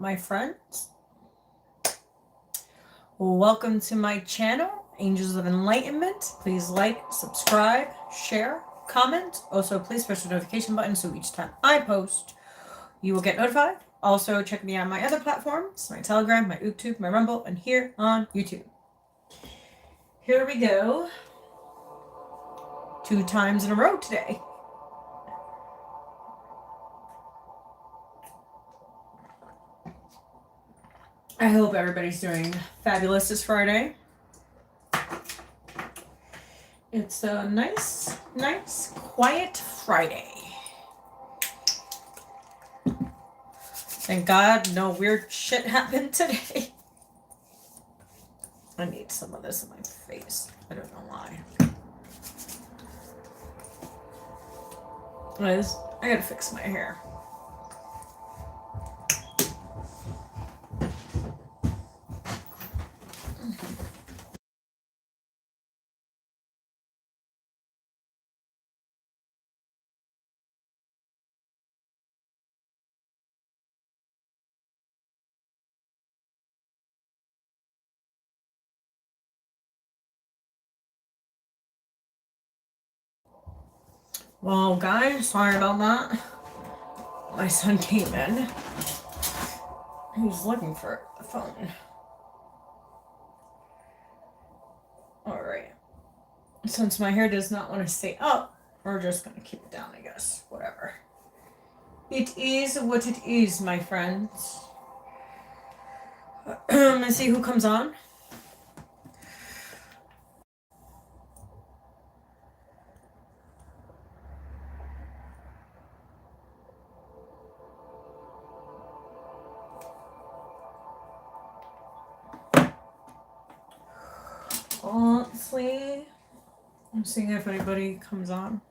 my friends. Welcome to my channel, Angels of Enlightenment. Please like, subscribe, share, comment. Also, please press the notification button so each time I post, you will get notified. Also, check me out on my other platforms, my Telegram, my YouTube, my Rumble, and here on YouTube. Here we go. 2 times in a row today. I hope everybody's doing fabulous this Friday. It's a nice, quiet Friday. Thank God no weird shit happened today. I need some of this in my face. I don't know why. I gotta fix my hair. Well, guys, sorry about that. My son came in. He was looking for the phone. Alright. Since my hair does not want to stay up, we're just going to keep it down, I guess. Whatever. It is what it is, my friends. Let's see who comes on. Honestly, I'm seeing if anybody comes on.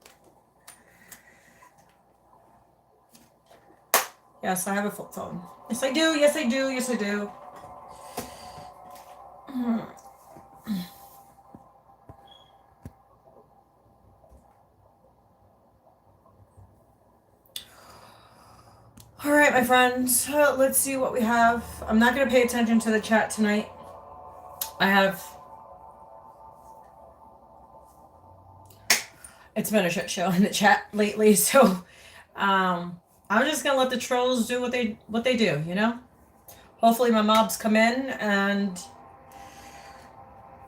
Yes, I have a flip phone. Yes, I do. Yes, I do. Yes, I do. All right, my friends. Let's see what we have. I'm not going to pay attention to the chat tonight. It's been a shit show in the chat lately, so I'm just gonna let the trolls do what they do, you know. Hopefully my mobs come in and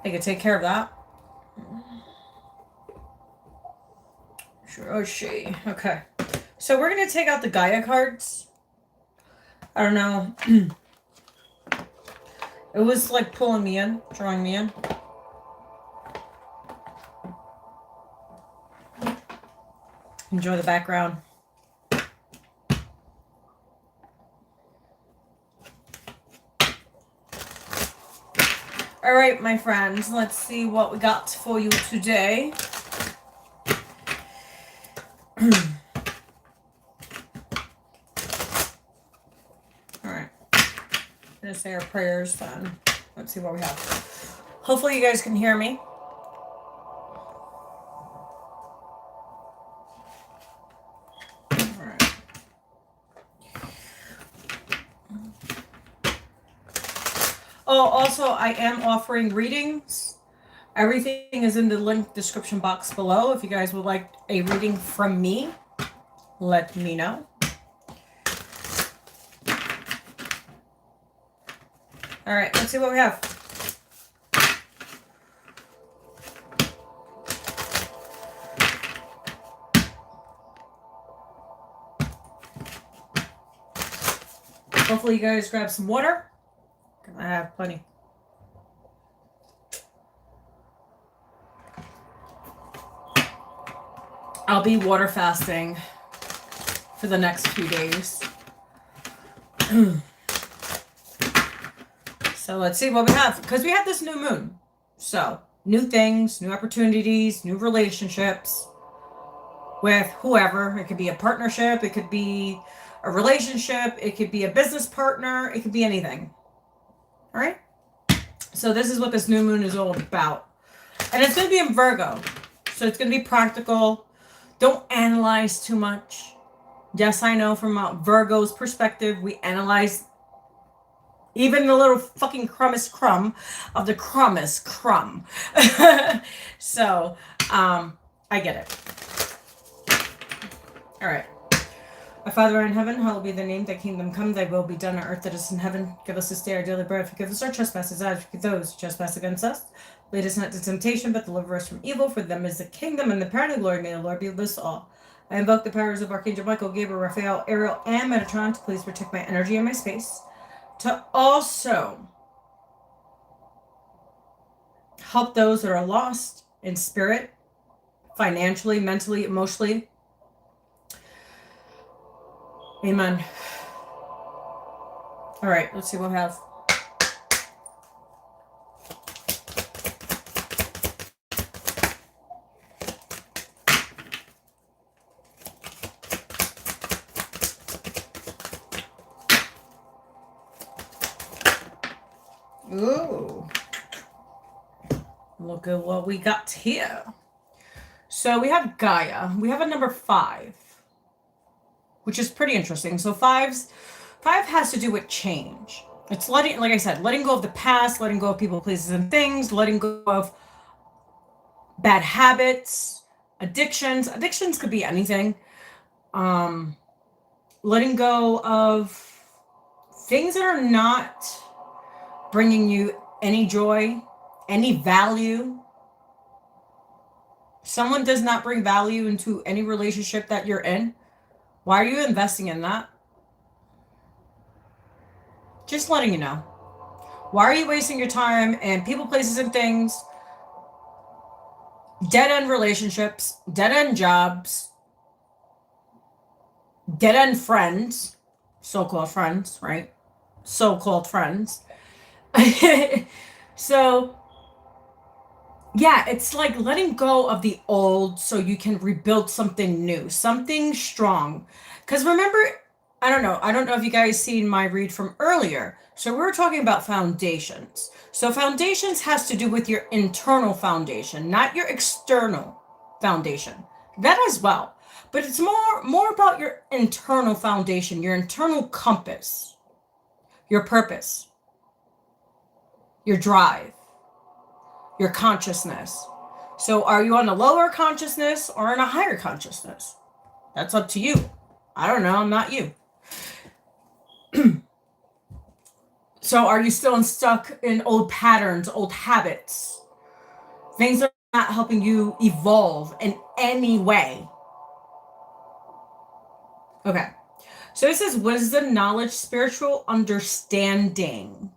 they can take care of that. Sure. Oh, she. Okay. So we're gonna take out the Gaia cards. I don't know. It was like pulling me in, drawing me in. Enjoy the background. All right, my friends, let's see what we got for you today. All right. I'm gonna say our prayers then. Let's see what we have. Hopefully you guys can hear me. Oh, also, I am offering readings. Everything is in the link description box below. If you guys would like a reading from me, let me know. All right, let's see what we have. Hopefully you guys grab some water. I have plenty. I'll be water fasting for the next few days. So let's see what we have. Because we have this new moon. So, new things, new opportunities, new relationships with whoever. It could be a partnership. It could be a relationship. It could be a business partner. It could be anything. All right? So this is what this new moon is all about. And it's going to be in Virgo. So it's going to be practical. Don't analyze too much. Yes, I know from Virgo's perspective, we analyze Even the little fucking crumbest crumb of the crumbest crumb. So, I get it. All right. Our Father in heaven, hallowed be thy name, thy kingdom come, thy will be done on earth that is in heaven. Give us this day our daily bread, forgive us our trespasses, as forgive those who trespass against us. Lead us not into temptation, but deliver us from evil, for them is the kingdom and the power and the glory. May the Lord be with us all. I invoke the powers of Archangel Michael, Gabriel, Raphael, Ariel, and Metatron to please protect my energy and my space. To also help those that are lost in spirit, financially, mentally, emotionally. Amen. All right, let's see what we have. Ooh. Look at what we got here. So we have Gaia. We have a number 5, which is pretty interesting. So 5 has to do with change. It's letting, like I said, letting go of the past, letting go of people, places, and things, letting go of bad habits, addictions. Addictions could be anything. Letting go of things that are not bringing you any joy, any value. Someone does not bring value into any relationship that you're in. Why are you investing in that? Just letting you know. Why are you wasting your time in people, places, and things? Dead-end relationships, dead-end jobs, dead-end friends, so-called friends, right? So-called friends. So, yeah, it's like letting go of the old so you can rebuild something new, something strong. Because remember, I don't know if you guys seen my read from earlier. So we were talking about foundations. So foundations has to do with your internal foundation, not your external foundation. That as well. But it's more about your internal foundation, your internal compass, your purpose, your drive, your consciousness. So are you on a lower consciousness or in a higher consciousness? That's up to you. I don't know. I'm not you. So are you still stuck in old patterns, old habits, things that are not helping you evolve in any way? Okay. So this is wisdom, knowledge, spiritual understanding.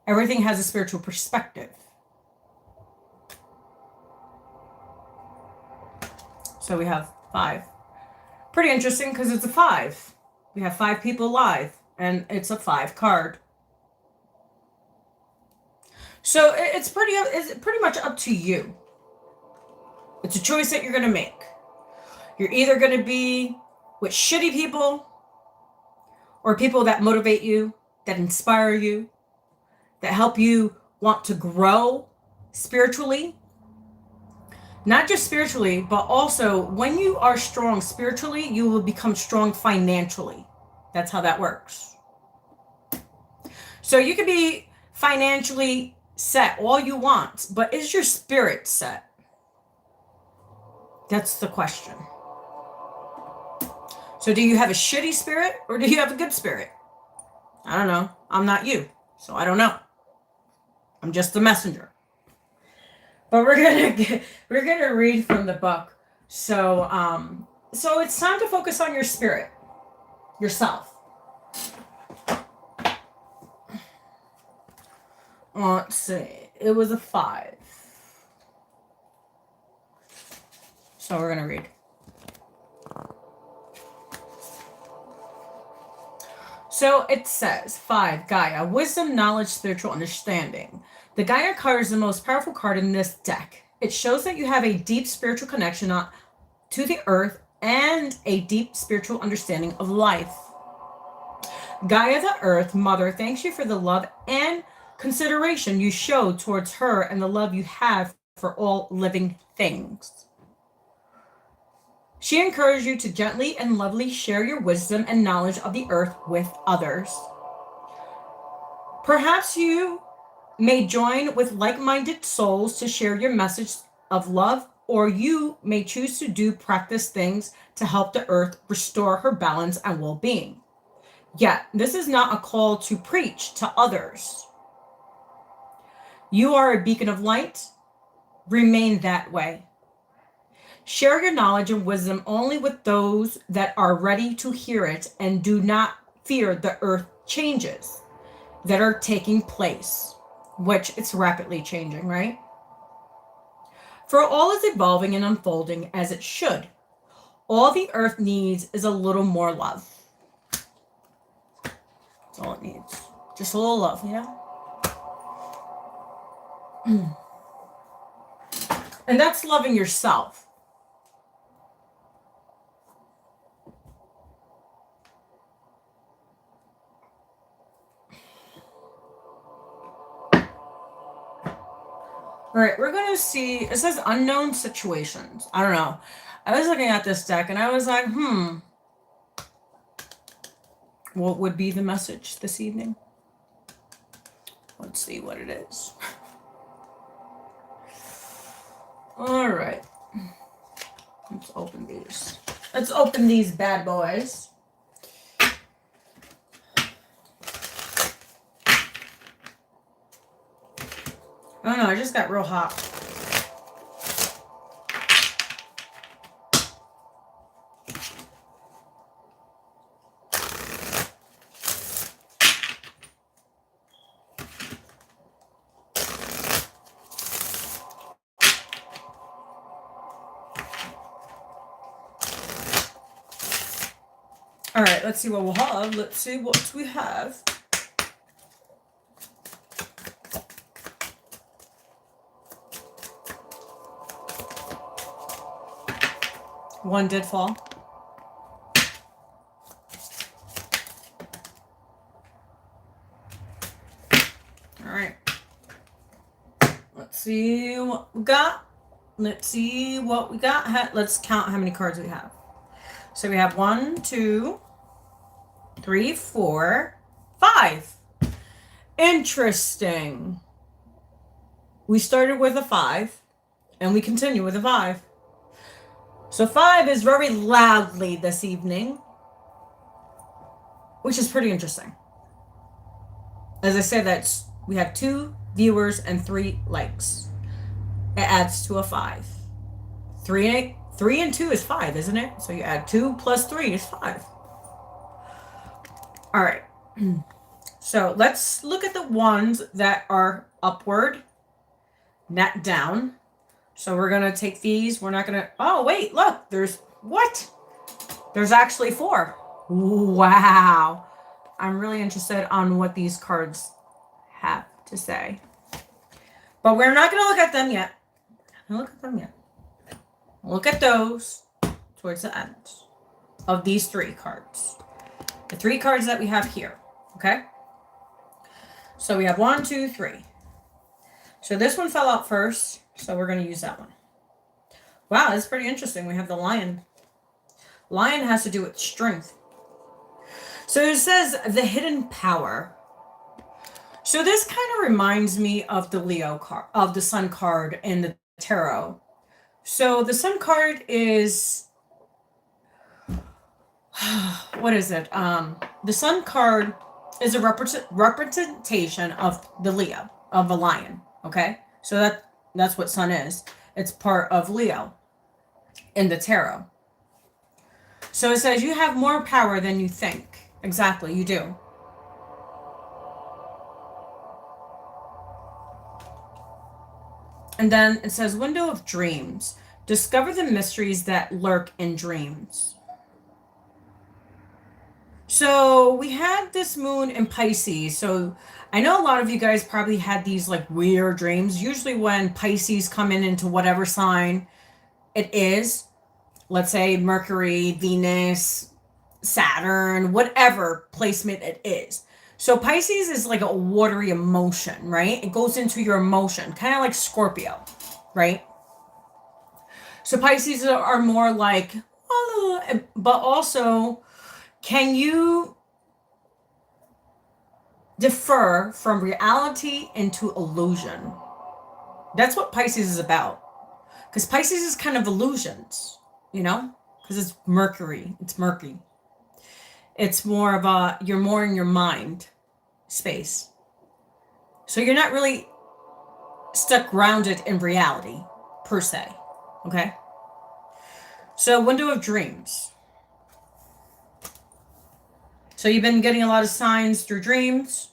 Everything has a spiritual perspective. So we have 5. Pretty interesting because it's a 5. We have 5 people live, and it's a 5 card. So it's pretty much up to you. It's a choice that you're going to make. You're either going to be with shitty people or people that motivate you, that inspire you, that help you want to grow spiritually. Not just spiritually, but also when you are strong spiritually, you will become strong financially. That's how that works. So you can be financially set all you want, but is your spirit set? That's the question. So do you have a shitty spirit or do you have a good spirit? I don't know. I'm not you, so I don't know. I'm just the messenger. But we're gonna read from the book. So it's time to focus on your spirit, yourself. Let's see. It was a 5. So we're gonna read. So it says 5, Gaia, wisdom, knowledge, spiritual understanding. The Gaia card is the most powerful card in this deck. It shows that you have a deep spiritual connection to the earth and a deep spiritual understanding of life. Gaia, the earth mother, thanks you for the love and consideration you show towards her and the love you have for all living things. She encouraged you to gently and lovingly share your wisdom and knowledge of the earth with others. Perhaps you may join with like-minded souls to share your message of love, or you may choose to practice things to help the earth restore her balance and well-being. Yet, this is not a call to preach to others. You are a beacon of light. Remain that way. Share your knowledge and wisdom only with those that are ready to hear it, and do not fear the earth changes that are taking place, which it's rapidly changing, right? For all is evolving and unfolding as it should. All the earth needs is a little more love. That's all it needs. Just a little love, you know? And that's loving yourself. All right, we're going to see, it says unknown situations. I don't know. I was looking at this deck and I was like, what would be the message this evening? Let's see what it is. All right. Let's open these. Let's open these bad boys. Oh no, I just got real hot. All right, let's see what we'll have. Let's see what we have. One did fall. All right. Let's see what we got. Let's see what we got. Let's count how many cards we have. So we have 1, 2, 3, 4, 5. Interesting. We started with a 5 and we continue with a 5. So 5 is very loudly this evening, which is pretty interesting. As I said, we have 2 viewers and 3 likes. It adds to a 5. 3 and 2 is 5, isn't it? So you add 2 plus 3 is 5. All right. So let's look at the ones that are upward, not down. So we're going to take these. We're not going to... Oh, wait, look. There's... What? There's actually 4. Wow. I'm really interested on what these cards have to say. But we're not going to look at them yet. Look at them yet. Look at those towards the end of these 3 cards. The 3 cards that we have here. Okay? So we have 1, 2, 3. So this one fell out first. So we're going to use that one. Wow, that's pretty interesting. We have the lion. Lion has to do with strength. So it says the hidden power. So this kind of reminds me of the Leo card, of the Sun card in the tarot. So the Sun card is, what is it? The Sun card is a representation of the Leo, of a lion. Okay, so that's what Sun is. It's part of Leo in the tarot. So it says you have more power than you think. Exactly, you do. And then it says window of dreams. Discover the mysteries that lurk in dreams. So we had this moon in Pisces. So I know a lot of you guys probably had these like weird dreams. Usually when Pisces come into whatever sign it is, let's say Mercury, Venus, Saturn, whatever placement it is. So Pisces is like a watery emotion, right? It goes into your emotion, kind of like Scorpio, right? So Pisces are more like, but also, can you differ from reality into illusion. That's what Pisces is about. Because Pisces is kind of illusions, you know? Because it's Mercury. It's murky. It's more of a, you're more in your mind space. So you're not really stuck grounded in reality, per se. Okay? So, window of dreams. So you've been getting a lot of signs through dreams.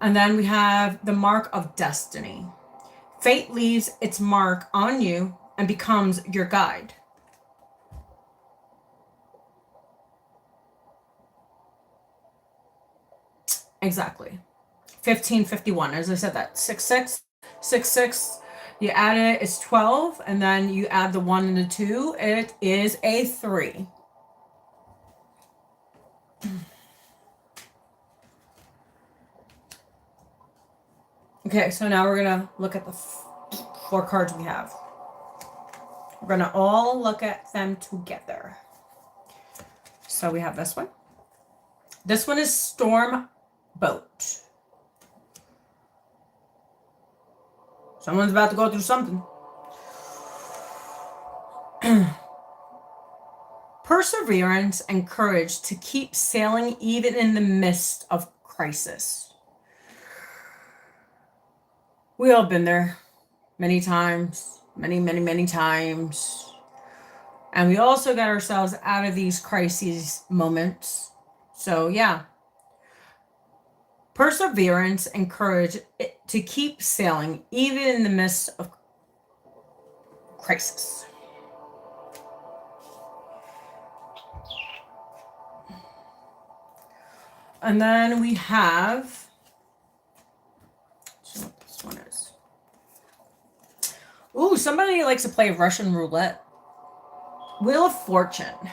And then we have the mark of destiny. Fate leaves its mark on you and becomes your guide. Exactly. 1551. As I said, that 66, 66. You add it, it's 12, and then you add the 1 and the 2, it is a 3. Okay, so now we're going to look at the 4 cards we have. We're going to all look at them together. So we have this one. This one is Storm Boat. Someone's about to go through something. Perseverance and courage to keep sailing even in the midst of crisis. We all been there many times, many times. And we also got ourselves out of these crises moments. So yeah. Perseverance and courage to keep sailing even in the midst of crisis. And then we have, let's see what this one is. Ooh, somebody likes to play Russian roulette. Wheel of Fortune.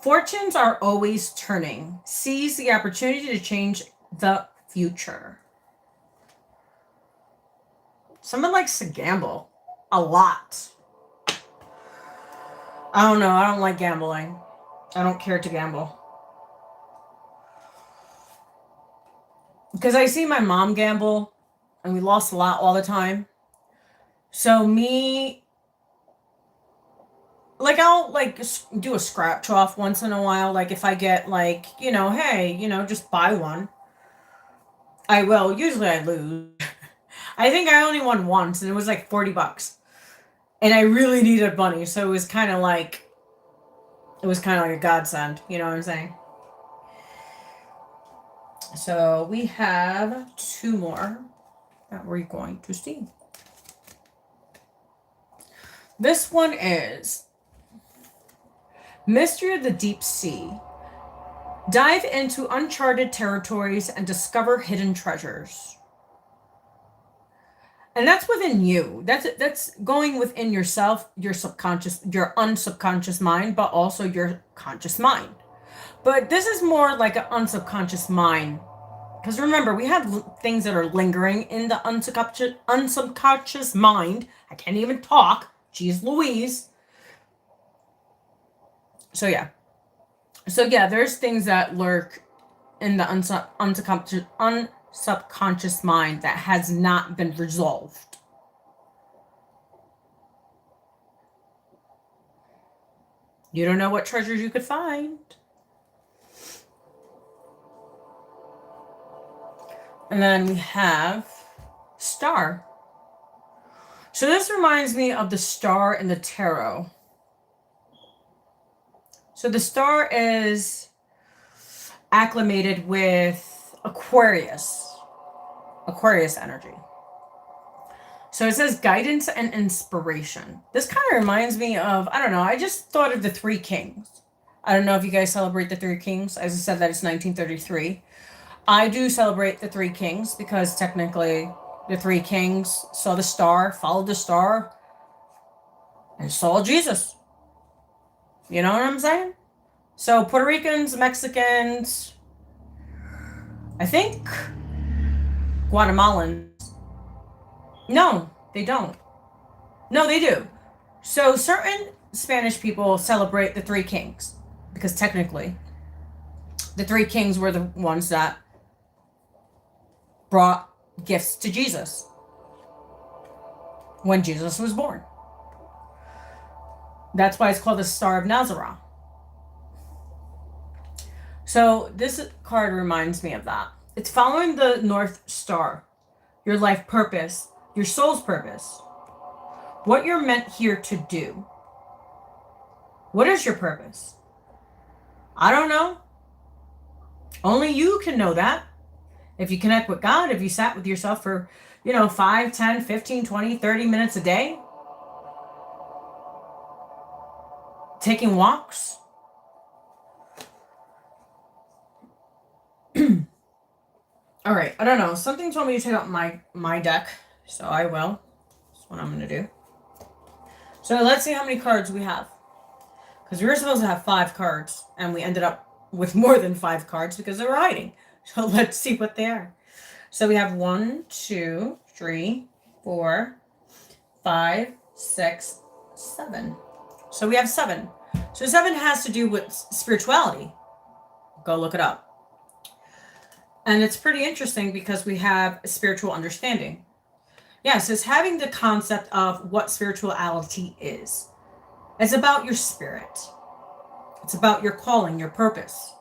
Fortunes are always turning. Seize the opportunity to change the future. Someone likes to gamble. A lot. I don't know. I don't like gambling. I don't care to gamble. Because I see my mom gamble, and we lost a lot all the time. So me, like, I'll, like, do a scratch off once in a while. Like, if I get, like, you know, hey, you know, just buy one. I will. Usually I lose. I think I only won once, and it was like $40. And I really needed money, so it was kind of like a godsend. You know what I'm saying? So we have 2 more that we're going to see. This one is Mystery of the Deep Sea. Dive into uncharted territories and discover hidden treasures. And that's within you. That's going within yourself, your subconscious, your unsubconscious mind, but also your conscious mind. But this is more like an unsubconscious mind. Because remember, we have things that are lingering in the unsubconscious mind. I can't even talk. Jeez Louise. So yeah, there's things that lurk in the unsubconscious mind that has not been resolved. You don't know what treasures you could find. And then we have Star. So this reminds me of the star in the tarot. So the star is acclimated with Aquarius energy. So it says guidance and inspiration. This kind of reminds me of, I don't know, I just thought of the 3 Kings. I don't know if you guys celebrate the 3 Kings. As I said, that it's 1933. I do celebrate the 3 Kings because technically the 3 Kings saw the star, followed the star, and saw Jesus. You know what I'm saying? So Puerto Ricans, Mexicans, I think Guatemalans. No, they don't. No, they do. So certain Spanish people celebrate the 3 Kings because technically The three kings were the ones that brought gifts to Jesus when Jesus was born. That's why it's called the Star of Nazareth. So this card reminds me of that. It's following the North Star, your life purpose, your soul's purpose, what you're meant here to do. What is your purpose? I don't know. Only you can know that. If you connect with God, if you sat with yourself for, 5, 10, 15, 20, 30 minutes a day, taking walks. All right, I don't know. Something told me to take out my deck, so I will. That's what I'm going to do. So let's see how many cards we have. Because we were supposed to have 5 cards, and we ended up with more than 5 cards because they were hiding. So let's see what they are. So we have 1, 2, 3, 4, 5, 6, 7. So we have 7. So 7 has to do with spirituality. Go look it up. And it's pretty interesting because we have a spiritual understanding. Yes, it's having the concept of what spirituality is. It's about your spirit. It's about your calling, your purpose.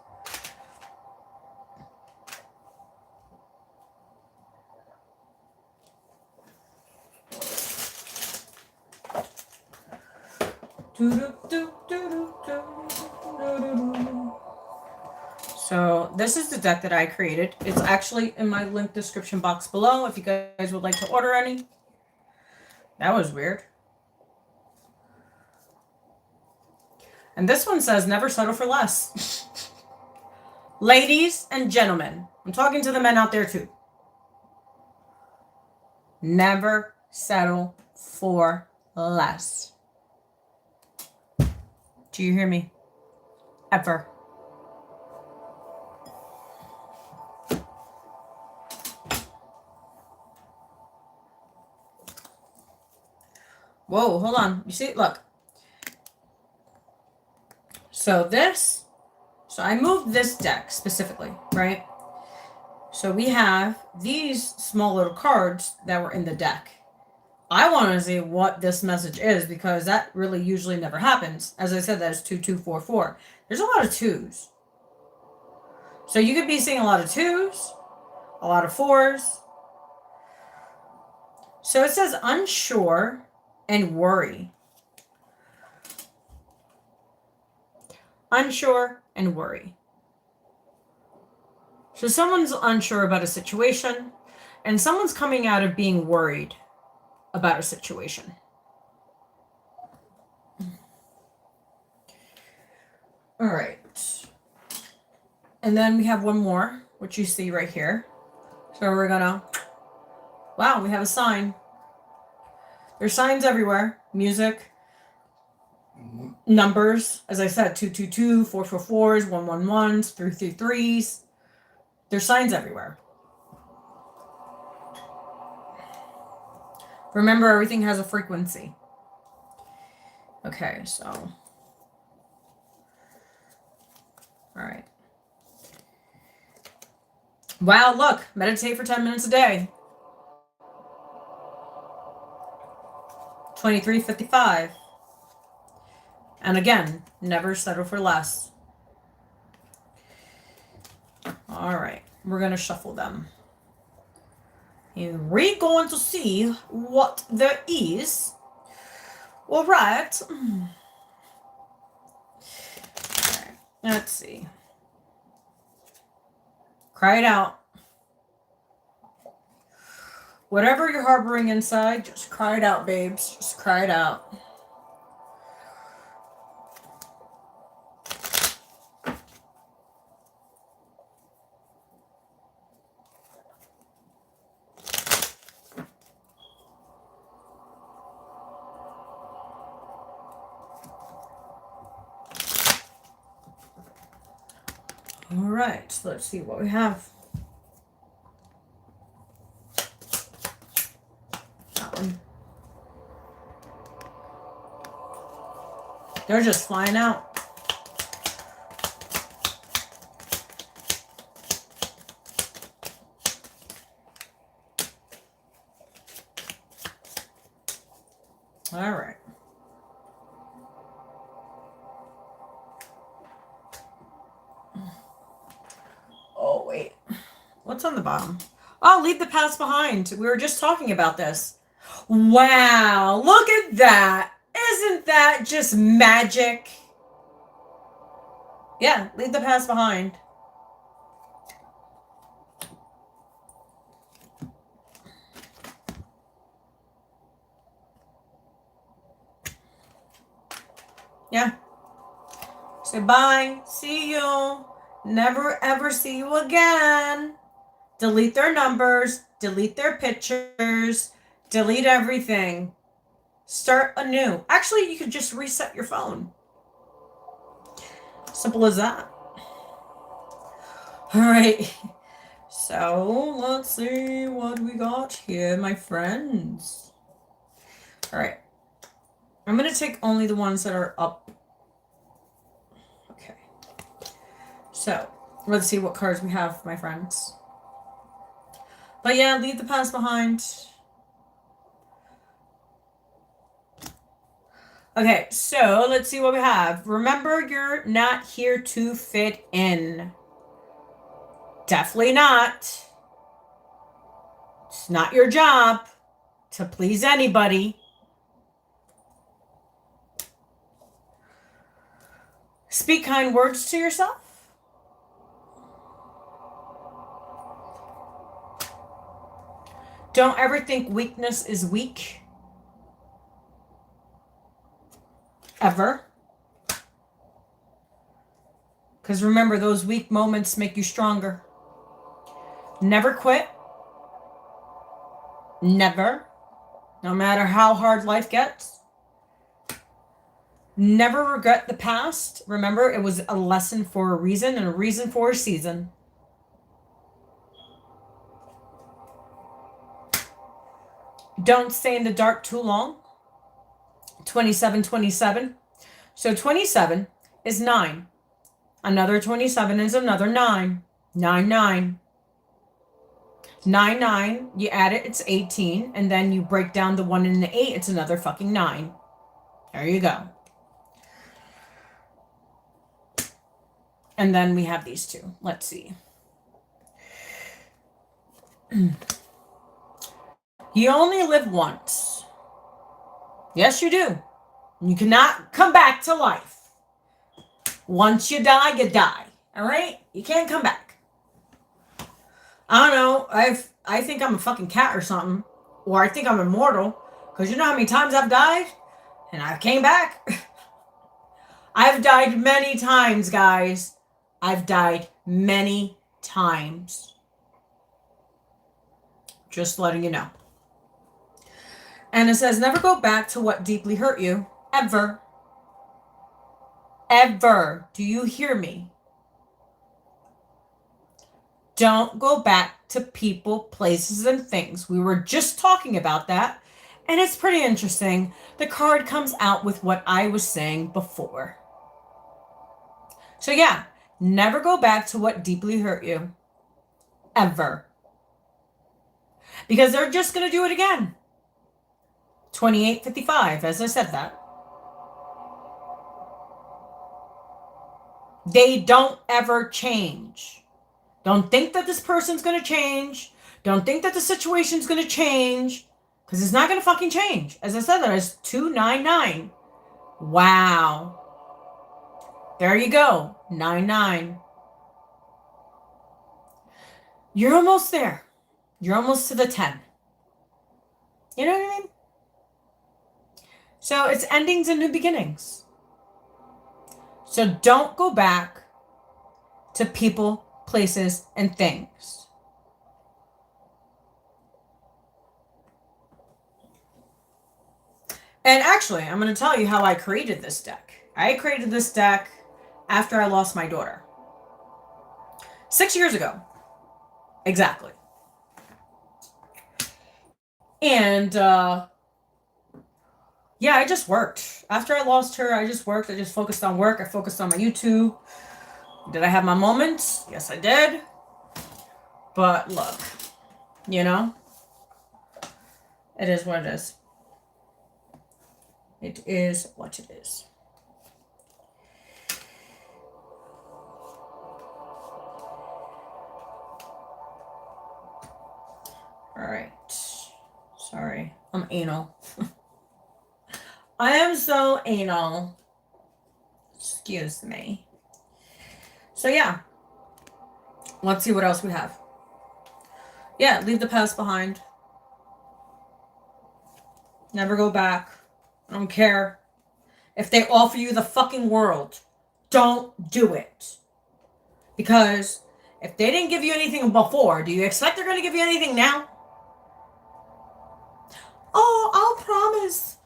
So this is the deck that I created. It's actually in my link description box below if you guys would like to order any. That was weird. And this one says, never settle for less. Ladies and gentlemen, I'm talking to the men out there too. Never settle for less. Do you hear me? Ever. Whoa, hold on. You see, look. So I moved this deck specifically, right? So we have these small little cards that were in the deck. I want to see what this message is because that really usually never happens. As I said, that is 2244. There's a lot of 2s. So you could be seeing a lot of 2s, a lot of 4s. So it says unsure and worry. Unsure and worry. So someone's unsure about a situation, and someone's coming out of being worried about a situation. All right. And then we have one more, which you see right here. So we're gonna, wow, we have a sign. There's signs everywhere. Music, numbers, as I said, 222, 444s, 111s, 333s. There's signs everywhere. Remember, everything has a frequency. Okay, so. All right. Wow, look, meditate for 10 minutes a day. 2355. And again, never settle for less. All right, we're going to shuffle them. And we're going to see what there is. All right. Let's see. Cry it out. Whatever you're harboring inside, just cry it out, babes. Just cry it out. All right, so let's see what we have. That one. They're just flying out. All right. Oh, wait. What's on the bottom? Oh, leave the past behind. We were just talking about this. Wow, look at that. Isn't that just magic? Yeah, leave the past behind. Yeah. Say bye. See you. Never ever see you again. Delete their numbers. Delete their pictures. Delete everything. Start anew. Actually, you could just reset your phone. Simple as that. All right. So let's see what we got here, my friends. All right. I'm going to take only the ones that are up. Okay. So let's see what cards we have, my friends. But yeah, leave the past behind. Okay, so let's see what we have. Remember, you're not here to fit in. Definitely not. It's not your job to please anybody. Speak kind words to yourself. Don't ever think weakness is weak. Ever. Because remember, those weak moments make you stronger. Never quit. Never. No matter how hard life gets. Never regret the past. Remember, it was a lesson for a reason and a reason for a season. Don't stay in the dark too long. 2727. So 27 is 9. Another 27 is another 9. 9, 9. 9, 9. You add it, it's 18. And then you break down the 1 and the 8, it's another fucking 9. There you go. And then we have these two. Let's see. You only live once. Yes, you do. You cannot come back to life. Once you die, you die. All right? You can't come back. I don't know. I think I'm a fucking cat or something. Or I think I'm immortal. Because you know how many times I've died? And I came back. I've died many times, guys. I've died many times. Just letting you know. And it says, never go back to what deeply hurt you. Ever. Ever. Do you hear me? Don't go back to people, places, and things. We were just talking about that. And it's pretty interesting. The card comes out with what I was saying before. So yeah, never go back to what deeply hurt you. Ever. Because they're just going to do it again. 2855, as I said that. They don't ever change. Don't think that this person's going to change. Don't think that the situation's going to change. Because it's not going to fucking change. As I said, that is 299. Wow. There you go. 99. You're almost there. You're almost to the 10. You know what I mean? So it's endings and new beginnings. So don't go back to people, places, and things. And actually, I'm going to tell you how I created this deck. I created this deck after I lost my daughter. 6 years ago. Exactly. And, yeah, I just worked. After I lost her, I just worked. I just focused on work. I focused on my YouTube. Did I have my moments? Yes, I did. But look, you know, it is what it is. It is what it is. All right. Sorry, I'm anal. I am so anal. Excuse me. So yeah, let's see what else we have. Yeah, leave the past behind. Never go back. I don't care. If they offer you the fucking world, don't do it. Because if they didn't give you anything before, do you expect they're going to give you anything now? Oh, I'll promise.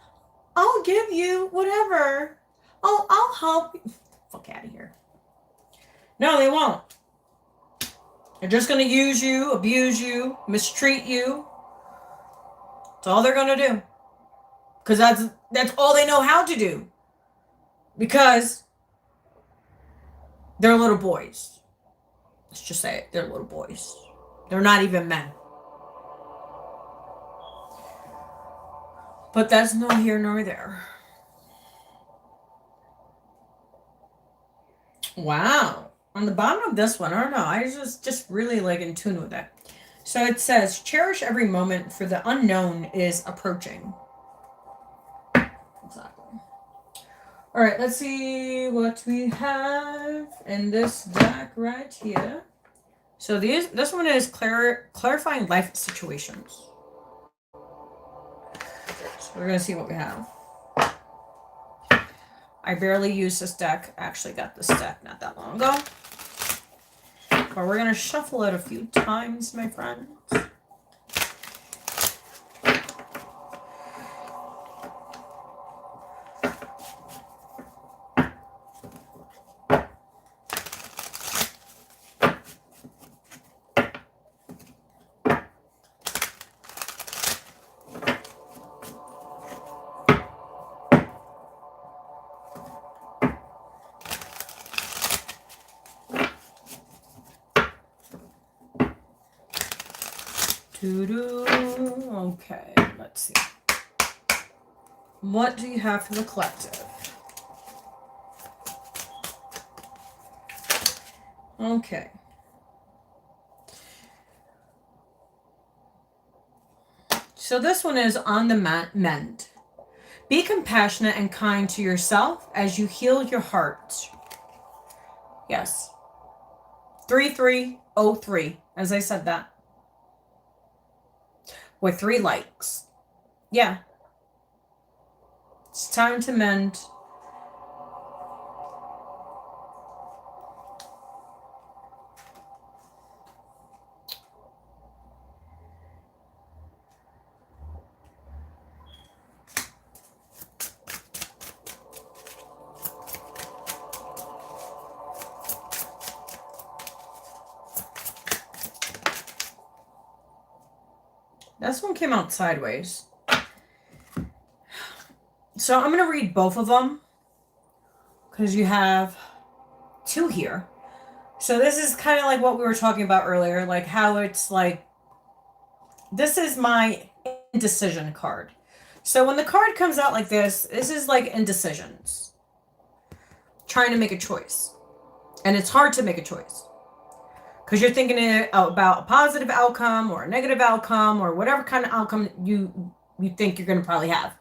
I'll give you whatever. Oh, I'll help you. Fuck out of here. No, they won't. They're just going to use you, abuse you, mistreat you. That's all they're going to do. Because that's all they know how to do. Because they're little boys. Let's just say it. They're little boys. They're not even men. But that's no here nor there. Wow. On the bottom of this one, I don't know. I was just really like in tune with it. So it says, cherish every moment for the unknown is approaching. Exactly. All right, let's see what we have in this deck right here. So this one is clarifying life situations. So we're going to see what we have. I barely used this deck. I actually got this deck not that long ago. But we're going to shuffle it a few times, my friends. Okay, let's see. What do you have for the collective? Okay. So this one is on the mend. Be compassionate and kind to yourself as you heal your heart. Yes. 3303, as I said that. With 3 likes. Yeah. It's time to mend. This one came out sideways. So I'm going to read both of them because you have 2 here. So this is kind of like what we were talking about earlier, like how it's like, this is my indecision card. So when the card comes out like this is like indecisions. Trying to make a choice. And it's hard to make a choice. Because you're thinking about a positive outcome or a negative outcome or whatever kind of outcome you think you're going to probably have.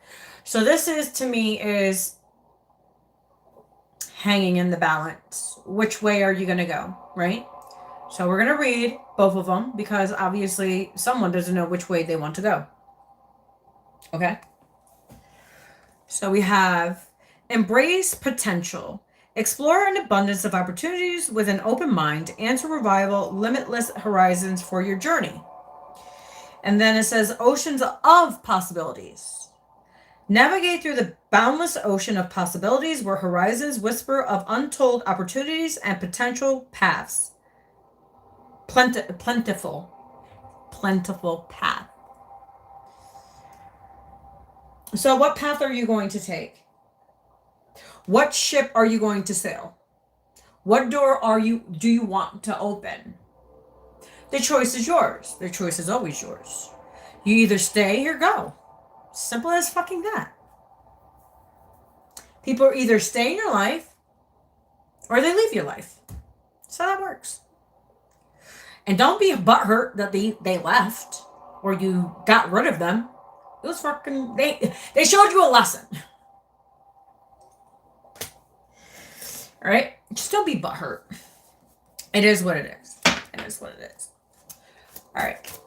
So this is, to me, is hanging in the balance. Which way are you going to go, right? So we're going to read both of them because obviously someone doesn't know which way they want to go. Okay? So we have embrace potential. Explore an abundance of opportunities with an open mind and to revival limitless horizons for your journey. And then it says oceans of possibilities. Navigate through the boundless ocean of possibilities where horizons whisper of untold opportunities and potential paths. Plentiful path. So what path are you going to take? What ship are you going to sail? What door do you want to open? The choice is yours. The choice is always yours. You either stay or go. Simple as fucking that. People either stay in your life or they leave your life. That's how that works. And don't be butthurt that they left or you got rid of them. It was fucking, they showed you a lesson. All right? Just don't be butthurt. It is what it is. It is what it is. All right.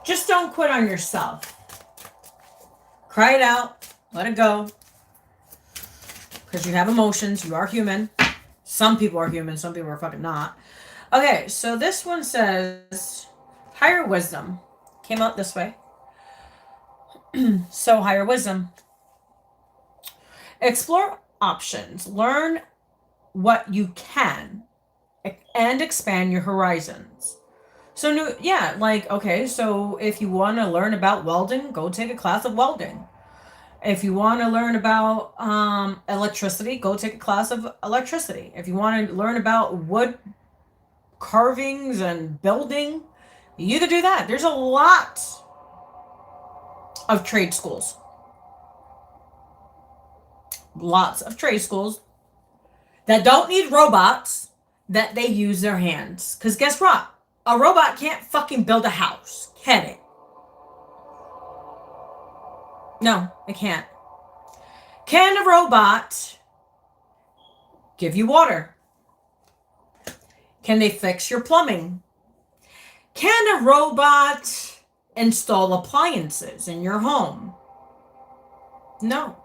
Just don't quit on yourself. Cry it out. Let it go. Because you have emotions. You are human. Some people are human. Some people are fucking not. Okay, so this one says, higher wisdom. Came out this way. So, higher wisdom. Explore options. Learn what you can. And expand your horizons. So, yeah, like, okay, so if you want to learn about welding, go take a class of welding. If you want to learn about electricity, go take a class of electricity. If you want to learn about wood carvings and building, you either do that. There's a lot of trade schools. Lots of trade schools that don't need robots, that they use their hands. Because guess what? A robot can't fucking build a house, can it? No, it can't. Can a robot give you water? Can they fix your plumbing? Can a robot install appliances in your home? No.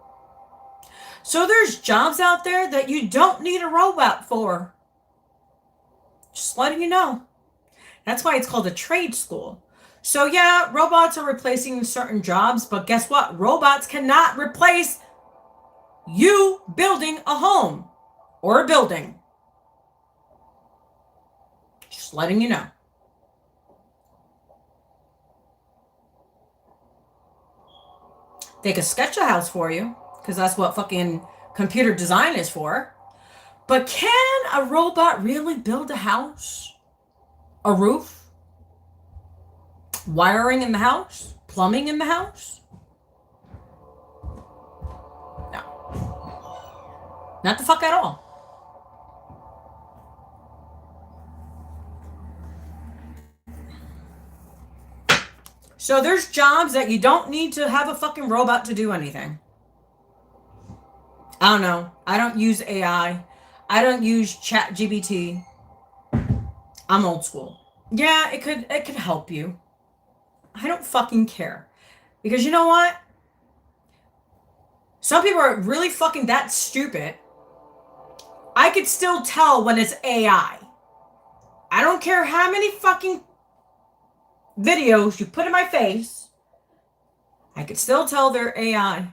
So there's jobs out there that you don't need a robot for. Just letting you know. That's why it's called a trade school. So yeah, robots are replacing certain jobs, but guess what? Robots cannot replace you building a home or a building. Just letting you know. They could sketch a house for you, because that's what fucking computer design is for. But can a robot really build a house? A roof? Wiring in the house? Plumbing in the house? No. Not the fuck at all. So there's jobs that you don't need to have a fucking robot to do anything. I don't know. I don't use AI. I don't use ChatGPT. I'm old school. Yeah, it could help you. I don't fucking care. Because you know what? Some people are really fucking that stupid. I could still tell when it's AI. I don't care how many fucking videos you put in my face. I could still tell they're AI.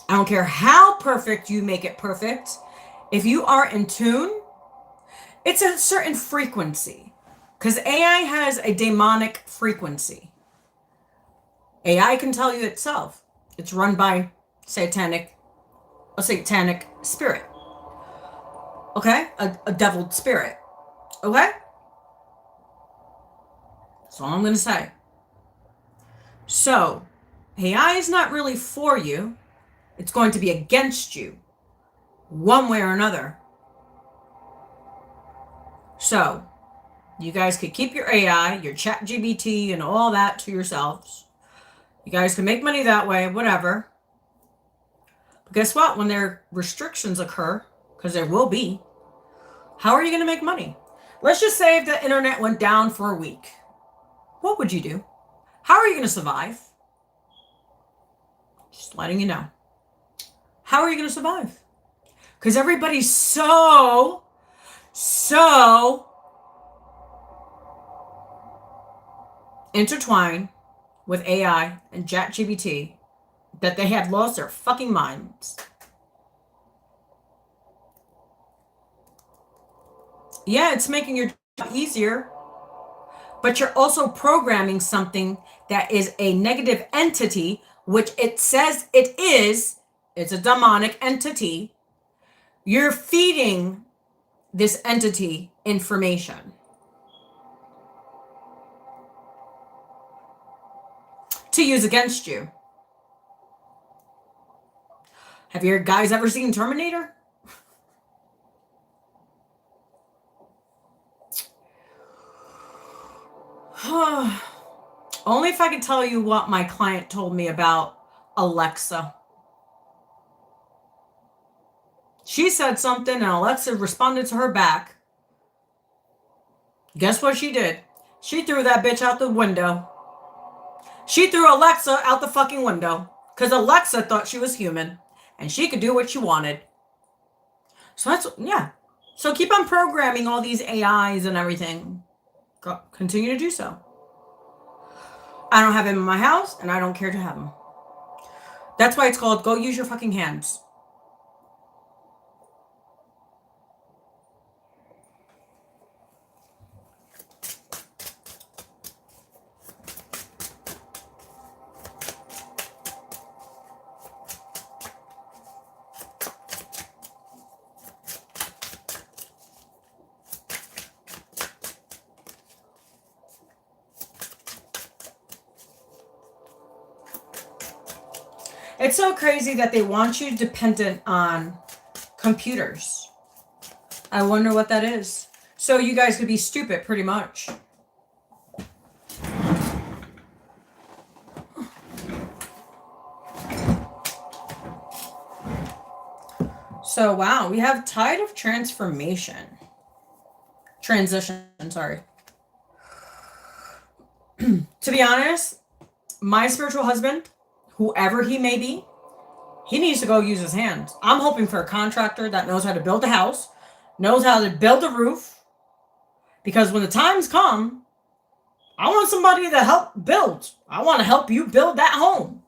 I don't care how perfect you make it perfect. If you are in tune, it's a certain frequency. Because AI has a demonic frequency. AI can tell you itself. It's run by a satanic spirit. Okay? A devil spirit. Okay? That's all I'm going to say. So, AI is not really for you. It's going to be against you. One way or another. So, you guys could keep your AI, your ChatGPT, and all that to yourselves. You guys can make money that way, whatever. But guess what? When there restrictions occur, because there will be, how are you going to make money? Let's just say if the internet went down for a week. What would you do? How are you going to survive? Just letting you know. How are you going to survive? Because everybody's so intertwined with AI and ChatGPT that they have lost their fucking minds. Yeah, it's making your job easier, but you're also programming something that is a negative entity, which it says it is. It's a demonic entity. You're feeding this entity information. to use against you. Have you guys ever seen Terminator? Only if I could tell you what my client told me about Alexa. She said something and Alexa responded to her back. Guess what she did? She threw that bitch out the window. She threw Alexa out the fucking window because Alexa thought she was human and she could do what she wanted. So that's, yeah. So keep on programming all these AIs and everything. Continue to do so. I don't have him in my house and I don't care to have him. That's why it's called go use your fucking hands. It's so crazy that they want you dependent on computers. I wonder what that is. So you guys could be stupid, pretty much. So, wow, we have Tide of Transformation. Transition, sorry. To be honest, my spiritual husband, whoever he may be, he needs to go use his hands. I'm hoping for a contractor that knows how to build a house, knows how to build a roof, because when the times come, I want somebody to help build. I want to help you build that home.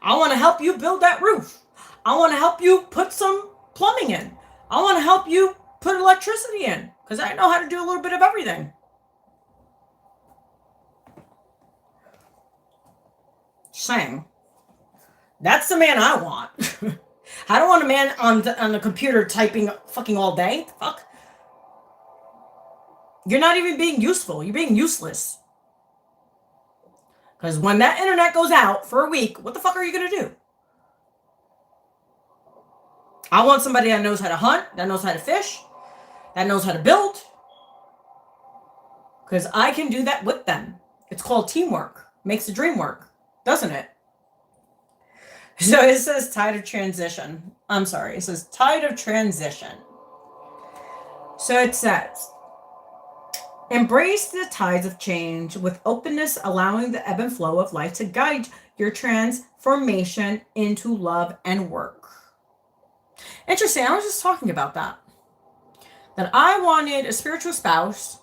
I want to help you build that roof. I want to help you put some plumbing in. I want to help you put electricity in, because I know how to do a little bit of everything. Saying. That's the man I want. I don't want a man on the computer typing fucking all day. Fuck. You're not even being useful. You're being useless. Because when that internet goes out for a week, what the fuck are you going to do? I want somebody that knows how to hunt, that knows how to fish, that knows how to build. Because I can do that with them. It's called teamwork. Makes the dream work, doesn't it? So it says Tide of Transition. I'm sorry. It says Tide of Transition. So it says, embrace the tides of change with openness, allowing the ebb and flow of life to guide your transformation into love and work. Interesting. I was just talking about that. That I wanted a spiritual spouse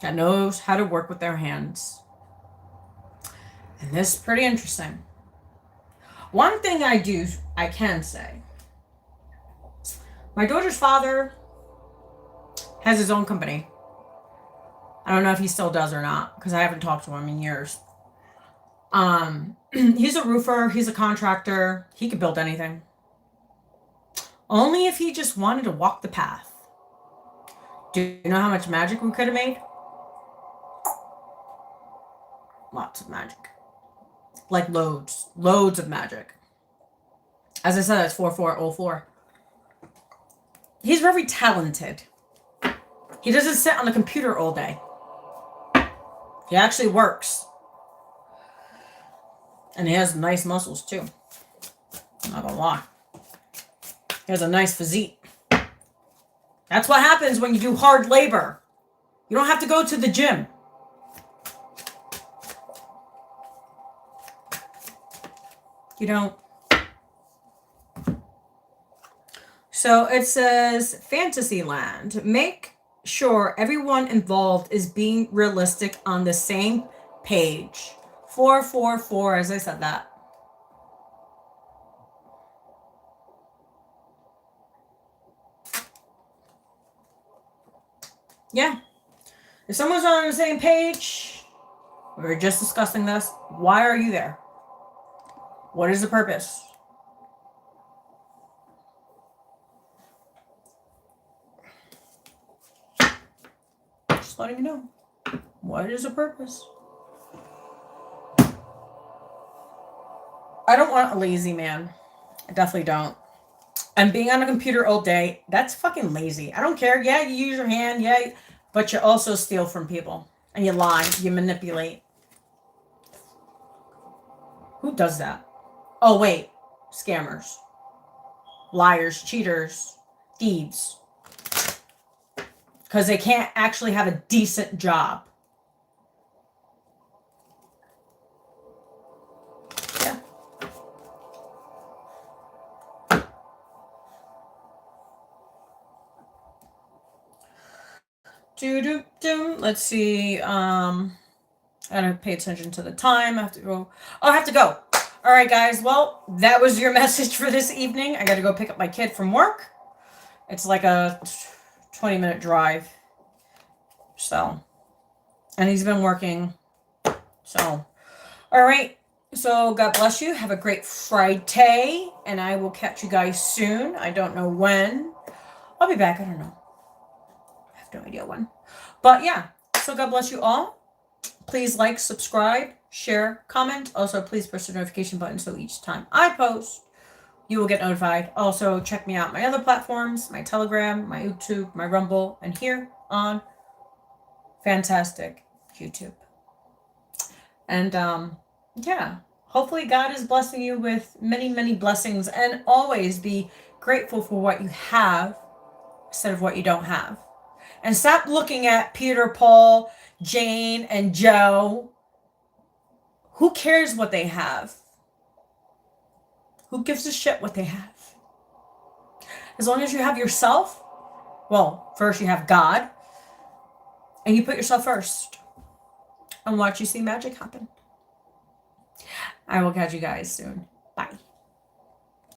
that knows how to work with their hands. And this is pretty interesting. One thing I can say. My daughter's father has his own company. I don't know if he still does or not, because I haven't talked to him in years. He's a roofer, he's a contractor, he could build anything. Only if he just wanted to walk the path. Do you know how much magic we could have made? Lots of magic. Like loads of magic. As I said, it's 4404. He's very talented. He doesn't sit on the computer all day. He actually works. And he has nice muscles too. Not gonna lie. He has a nice physique. That's what happens when you do hard labor. You don't have to go to the gym. You don't. So it says Fantasyland. Make sure everyone involved is being realistic on the same page. 444, as I said that. Yeah. If someone's not on the same page, we were just discussing this, why are you there? What is the purpose? Just letting you know. What is the purpose? I don't want a lazy man. I definitely don't. And being on a computer all day, that's fucking lazy. I don't care. Yeah, you use your hand. Yeah, but you also steal from people. And you lie. You manipulate. Who does that? Oh, wait. Scammers. Liars. Cheaters. Thieves. Because they can't actually have a decent job. Yeah. Let's see. I gotta pay attention to the time. I have to go. Oh, I have to go. All right, guys. Well, that was your message for this evening. I gotta go pick up my kid from work. It's like a 20-minute drive. So, and he's been working. So, all right. So, God bless you. Have a great Friday. And I will catch you guys soon. I don't know when. I'll be back. I don't know. I have no idea when. But yeah. So, God bless you all. Please like, subscribe, share, comment. Also, please push the notification button so each time I post, you will get notified. Also, check me out my other platforms, my Telegram, my YouTube, my Rumble, and here on fantastic YouTube. And yeah, hopefully God is blessing you with many, many blessings, and always be grateful for what you have instead of what you don't have. And stop looking at Peter, Paul, Jane, and Joe. Who cares what they have? Who gives a shit what they have? As long as you have yourself, well, first you have God, and you put yourself first, and watch you see magic happen. I will catch you guys soon.